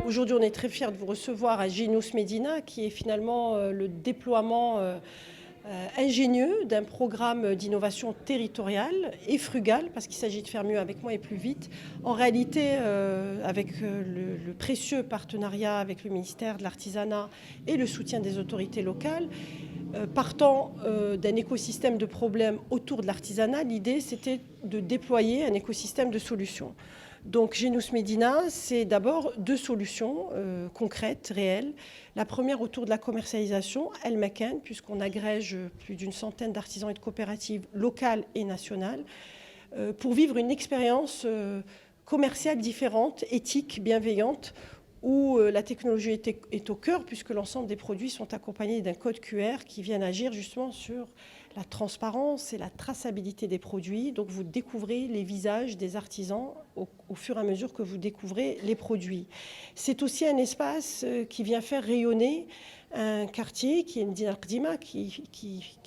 Aujourd'hui, on est très fiers de vous recevoir à Ginous Medina, qui est finalement le déploiement ingénieux d'un programme d'innovation territoriale et frugale, parce qu'il s'agit de faire mieux avec moins et plus vite. En réalité, avec le précieux partenariat avec le ministère de l'Artisanat et le soutien des autorités locales, partant d'un écosystème de problèmes autour de l'artisanat, l'idée c'était de déployer un écosystème de solutions. Donc Ginous Medina, c'est d'abord deux solutions concrètes, réelles. La première autour de la commercialisation, El Makan, puisqu'on agrège plus d'une centaine d'artisans et de coopératives locales et nationales, pour vivre une expérience commerciale différente, éthique, bienveillante, où la technologie est au cœur, puisque l'ensemble des produits sont accompagnés d'un code QR qui vient agir justement sur la transparence et la traçabilité des produits. Donc vous découvrez les visages des artisans au fur et à mesure que vous découvrez les produits. C'est aussi un espace qui vient faire rayonner un quartier qui est Medina El Qdima, qui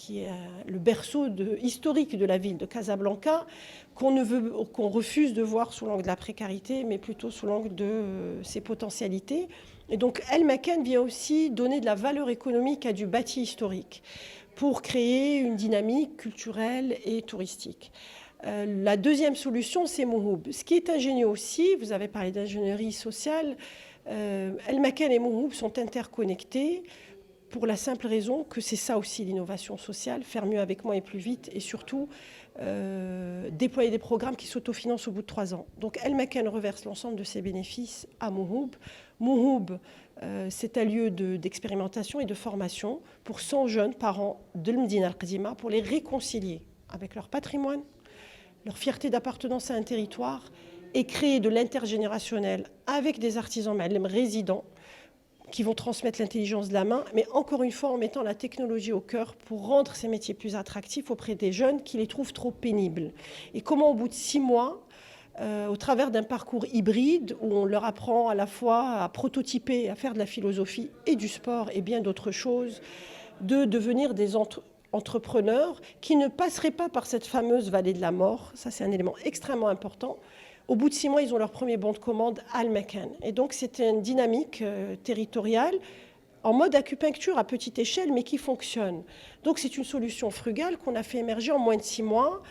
est le berceau historique de la ville de Casablanca, qu'on refuse de voir sous l'angle de la précarité, mais plutôt sous l'angle de ses potentialités. Et donc El Makan vient aussi donner de la valeur économique à du bâti historique pour créer une dynamique culturelle et touristique. La deuxième solution, c'est Mouhoub. Ce qui est ingénieux aussi, vous avez parlé d'ingénierie sociale, El Makan et Mouhoub sont interconnectés pour la simple raison que c'est ça aussi l'innovation sociale, faire mieux avec moins et plus vite, et surtout déployer des programmes qui s'autofinancent au bout de 3 ans. Donc El Makan reverse l'ensemble de ses bénéfices à Mouhoub. Mouhoub, c'est un lieu d'expérimentation et de formation pour 100 jeunes parents de Medina El Qdima pour les réconcilier avec leur patrimoine, leur fierté d'appartenance à un territoire et créer de l'intergénérationnel avec des artisans résidents qui vont transmettre l'intelligence de la main, mais encore une fois en mettant la technologie au cœur pour rendre ces métiers plus attractifs auprès des jeunes qui les trouvent trop pénibles. Et comment au bout de 6 mois, au travers d'un parcours hybride où on leur apprend à la fois à prototyper, à faire de la philosophie et du sport et bien d'autres choses, de devenir des entrepreneurs qui ne passeraient pas par cette fameuse vallée de la mort. Ça, c'est un élément extrêmement important. Au bout de 6 mois, ils ont leur premier bon de commande à El Makan. Et donc, c'est une dynamique territoriale en mode acupuncture à petite échelle, mais qui fonctionne. Donc, c'est une solution frugale qu'on a fait émerger en moins de 6 mois,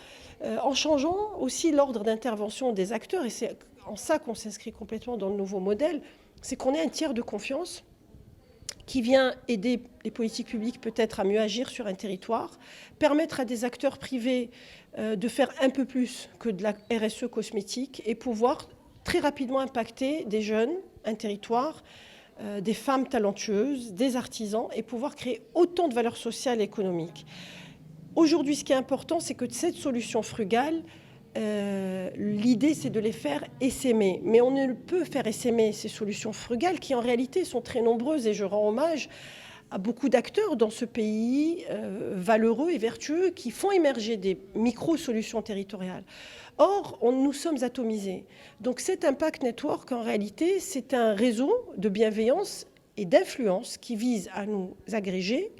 en changeant aussi l'ordre d'intervention des acteurs. Et c'est en ça qu'on s'inscrit complètement dans le nouveau modèle. C'est qu'on est un tiers de confiance qui vient aider les politiques publiques peut-être à mieux agir sur un territoire, permettre à des acteurs privés de faire un peu plus que de la RSE cosmétique et pouvoir très rapidement impacter des jeunes, un territoire, des femmes talentueuses, des artisans et pouvoir créer autant de valeur sociale et économique. Aujourd'hui, ce qui est important, c'est que cette solution frugale, l'idée, c'est de les faire essaimer. Mais on ne peut faire essaimer ces solutions frugales qui, en réalité, sont très nombreuses. Et je rends hommage à beaucoup d'acteurs dans ce pays, valeureux et vertueux, qui font émerger des micro-solutions territoriales. Or, nous sommes atomisés. Donc cet Impact Network, en réalité, c'est un réseau de bienveillance et d'influence qui vise à nous agréger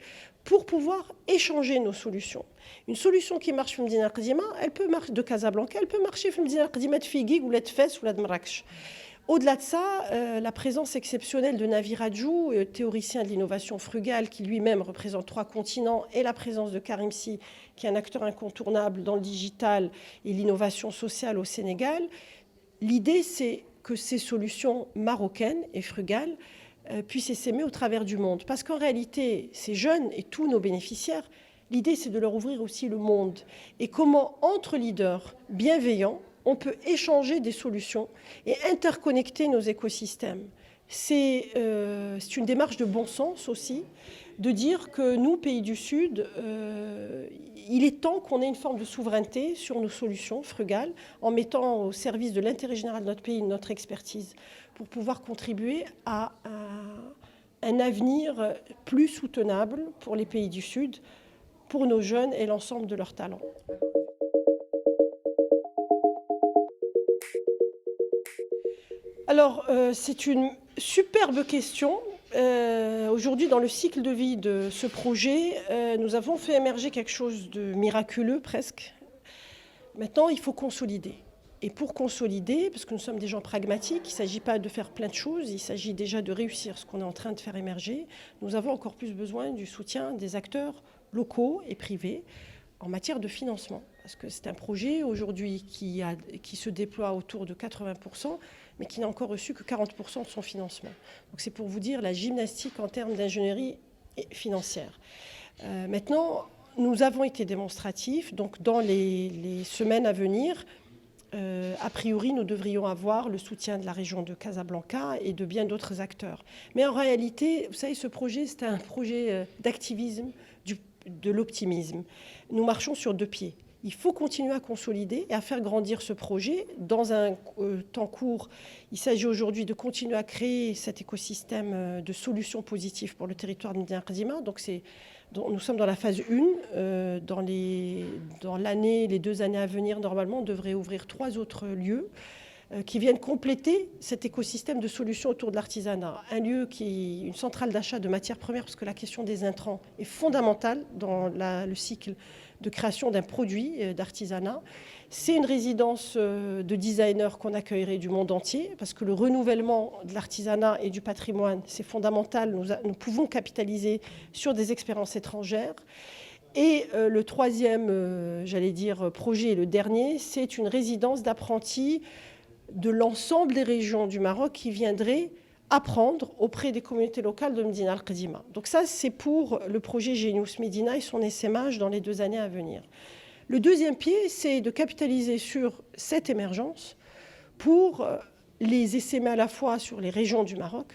pour pouvoir échanger nos solutions. Une solution qui marche Medina El Qdima, elle peut marcher de Casablanca, elle peut marcher Medina El Qdima de Figuig ou de Fès ou de Marrakech. Au-delà de ça, la présence exceptionnelle de Navi Radjou, théoricien de l'innovation frugale qui lui-même représente 3 continents, et la présence de Karim Sy, qui est un acteur incontournable dans le digital et l'innovation sociale au Sénégal. L'idée, c'est que ces solutions marocaines et frugales puissent s'aimer au travers du monde. Parce qu'en réalité, ces jeunes et tous nos bénéficiaires, l'idée, c'est de leur ouvrir aussi le monde. Et comment, entre leaders bienveillants, on peut échanger des solutions et interconnecter nos écosystèmes. C'est une démarche de bon sens aussi, de dire que nous, pays du Sud, il est temps qu'on ait une forme de souveraineté sur nos solutions frugales, en mettant au service de l'intérêt général de notre pays notre expertise, pour pouvoir contribuer à un avenir plus soutenable pour les pays du Sud, pour nos jeunes et l'ensemble de leurs talents. Alors, c'est une superbe question. Aujourd'hui, dans le cycle de vie de ce projet, nous avons fait émerger quelque chose de miraculeux presque. Maintenant, il faut consolider. Et pour consolider, parce que nous sommes des gens pragmatiques, il ne s'agit pas de faire plein de choses, il s'agit déjà de réussir ce qu'on est en train de faire émerger. Nous avons encore plus besoin du soutien des acteurs locaux et privés en matière de financement. Parce que c'est un projet aujourd'hui qui se déploie autour de 80%, mais qui n'a encore reçu que 40% de son financement. Donc c'est pour vous dire la gymnastique en termes d'ingénierie financière. Maintenant, nous avons été démonstratifs, donc dans les semaines à venir, a priori, nous devrions avoir le soutien de la région de Casablanca et de bien d'autres acteurs. Mais en réalité, vous savez, ce projet, c'est un projet d'activisme, de l'optimisme. Nous marchons sur deux pieds. Il faut continuer à consolider et à faire grandir ce projet. Dans un temps court, il s'agit aujourd'hui de continuer à créer cet écosystème de solutions positives pour le territoire de Médina Khazima. Donc nous sommes dans la phase 1. Dans l'année, les 2 années à venir, normalement, on devrait ouvrir 3 autres lieux qui viennent compléter cet écosystème de solutions autour de l'artisanat. Un lieu une centrale d'achat de matières premières, parce que la question des intrants est fondamentale dans le cycle de création d'un produit d'artisanat. C'est une résidence de designers qu'on accueillerait du monde entier, parce que le renouvellement de l'artisanat et du patrimoine, c'est fondamental. Nous pouvons capitaliser sur des expériences étrangères. Et le troisième, projet, le dernier, c'est une résidence d'apprentis de l'ensemble des régions du Maroc qui viendraient apprendre auprès des communautés locales de Médina Al Khazima. Donc ça, c'est pour le projet Genius Médina et son essaimage dans les 2 années à venir. Le deuxième pied, c'est de capitaliser sur cette émergence pour les essaimer à la fois sur les régions du Maroc.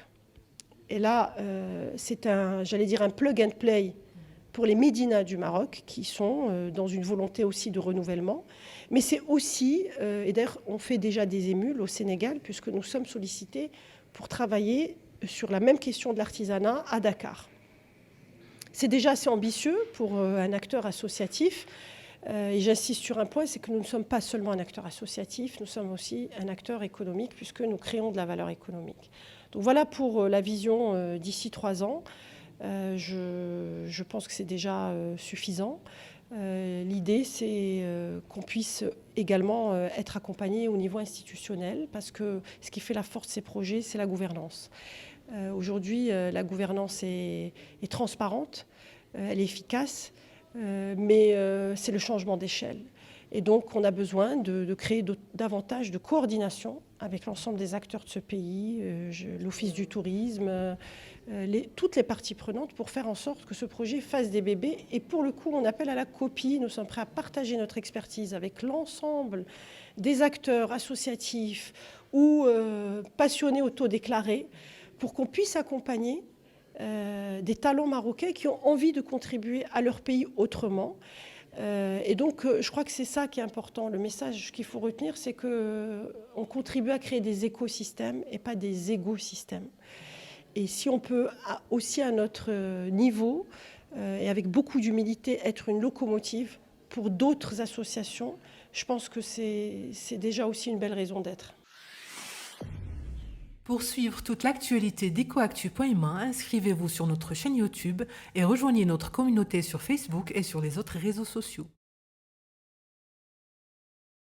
Et là, c'est un plug and play pour les médinas du Maroc qui sont dans une volonté aussi de renouvellement. Mais c'est aussi, et d'ailleurs on fait déjà des émules au Sénégal puisque nous sommes sollicités pour travailler sur la même question de l'artisanat à Dakar. C'est déjà assez ambitieux pour un acteur associatif. Et j'insiste sur un point, c'est que nous ne sommes pas seulement un acteur associatif, nous sommes aussi un acteur économique puisque nous créons de la valeur économique. Donc voilà pour la vision d'ici 3 ans. Je pense que c'est déjà suffisant. L'idée, c'est qu'on puisse également être accompagné au niveau institutionnel parce que ce qui fait la force de ces projets, c'est la gouvernance. Aujourd'hui, la gouvernance est transparente, elle est efficace, mais c'est le changement d'échelle. Et donc, on a besoin de créer davantage de coordination avec l'ensemble des acteurs de ce pays, l'Office du tourisme, toutes les parties prenantes pour faire en sorte que ce projet fasse des bébés. Et pour le coup, on appelle à la copie. Nous sommes prêts à partager notre expertise avec l'ensemble des acteurs associatifs ou passionnés autodéclarés pour qu'on puisse accompagner des talents marocains qui ont envie de contribuer à leur pays autrement. Et donc, je crois que c'est ça qui est important. Le message qu'il faut retenir, c'est qu'on contribue à créer des écosystèmes et pas des égosystèmes. Et si on peut aussi à notre niveau et avec beaucoup d'humilité être une locomotive pour d'autres associations, je pense que c'est déjà aussi une belle raison d'être. Pour suivre toute l'actualité d'EcoActu.ma, inscrivez-vous sur notre chaîne YouTube et rejoignez notre communauté sur Facebook et sur les autres réseaux sociaux.